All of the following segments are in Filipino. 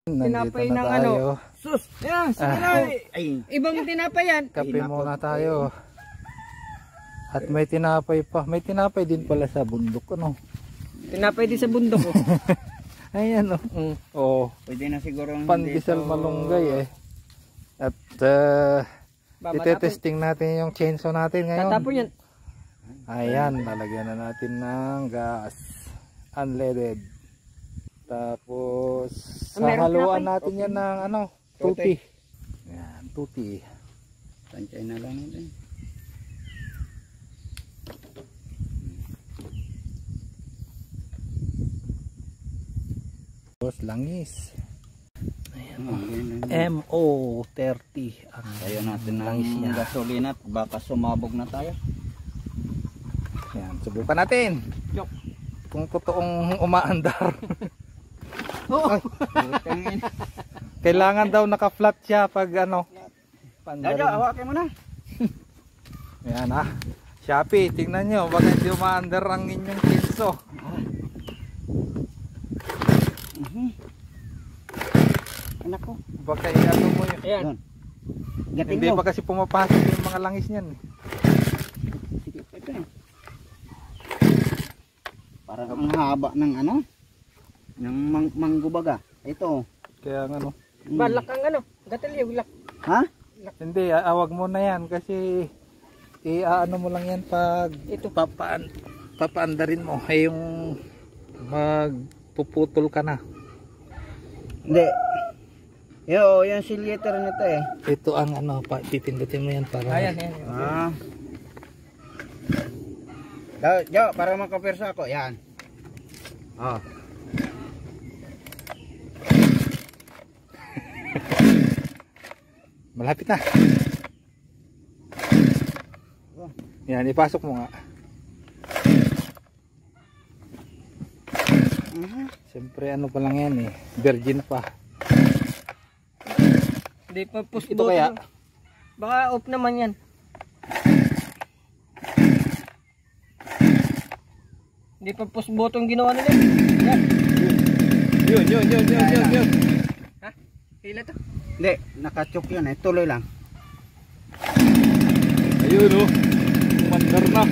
Tinapay ng ano. Sus! Yan! Sige na! Ibang tinapay yan. Kape muna tayo. At may tinapay pa. May tinapay din pala sa bundok. Ano? Tinapay din sa bundok. Ayan o. Oh. Pwede na siguro Pandesal malunggay eh. At itetesting natin yung chainsaw natin ngayon. Tatapon yan. Ayan, lalagyan na natin ng gas. Unleaded. Tapos haluan natin yan ng ano, tuti. Ayan, tuti. Tansay na lang natin. Tapos langis. Ayan, MO30 ang tayo natin langis niya. Gasolina at baka sumabog na tayo. Ayan, subukan natin. Kung totoong umaandar. Oh. Kailangan daw naka-flat siya pag ano. Dajo, hawakin mo na. Ayan ha. Shopee, tingnan nyo. Baka hindi umaandar ang inyong kinso. Anak ko. Baka i-ano mo yun. Ayan. Hindi pa kasi pumapasok yung mga langis niyan. Sige, ito eh. Parang ang haba ng ano. Ng manggubaga. Ito. Kaya ano. Balak ang ano. Gatilyo, balak. Ha? Hindi, awag mo na yan kasi i-ano mo lang yan pag ito papaandarin mo ay yung magpuputol ka na. Hindi. Yo, yan silyeter nito eh. Ito ang ano, pipindutin mo yan para ayan. Jo, para makapirsa ako. Yan. Oh. Malapit na. Yan, ipasok mo nga. Siyempre ano pa lang yan eh. Virgin pa. Hindi pa push ito kaya? Baka off naman yan. Hindi pa push button ginawa nila. Yan. Yun. Ha? Hila to? Hindi, naka-choke yun eh. Tuloy lang. Ayun oh. Umandar na.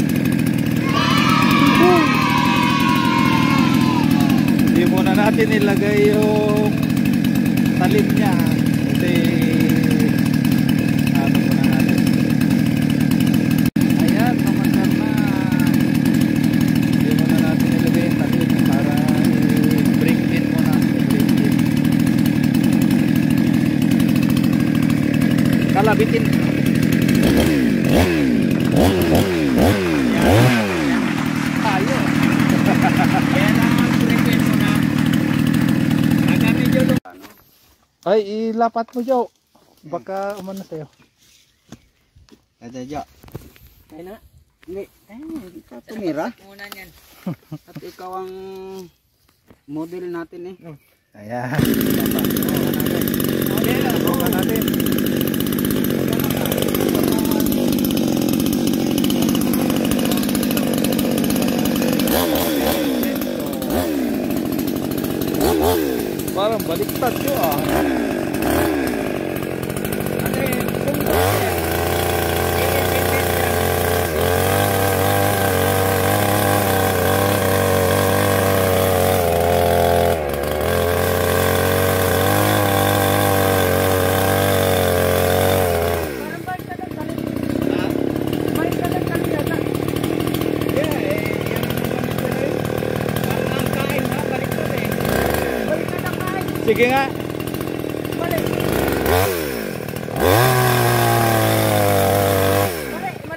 Hindi muna natin ilagay yung talim niya. Kasi ano muna natin. Ayan, umandar na. Hindi muna natin ilagay yung talim para i-bring in muna. Kalabitin. Ayo. Ay, ilapat mo, Joe. Baka umano sa'yo. Ada, Jo. Kaya na. Hindi. Hindi ka tumira. Muna niyan. At ikaw ang model natin eh. Ayan. Ilapat natin. Parang baliktad yun ah. Sige nga. Mali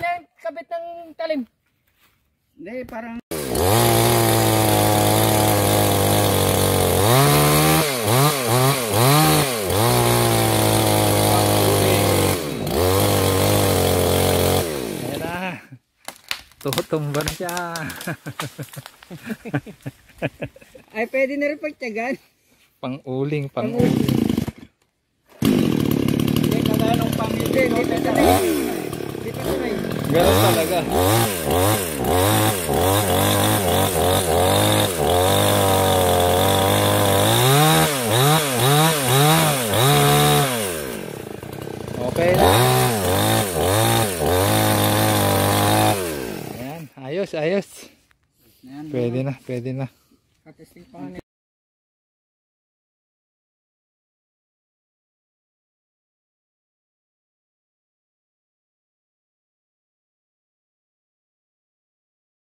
ang kabit ng talim. Hindi, parang ayan na. Tutumba na siya. ay pwede na rin pagtyagan. Pang-uling. Hindi kagaya nung pang-ibig. Dito sanay. Ganun talaga. ayos. Yan, Pwede na, pwede na. Katesting pa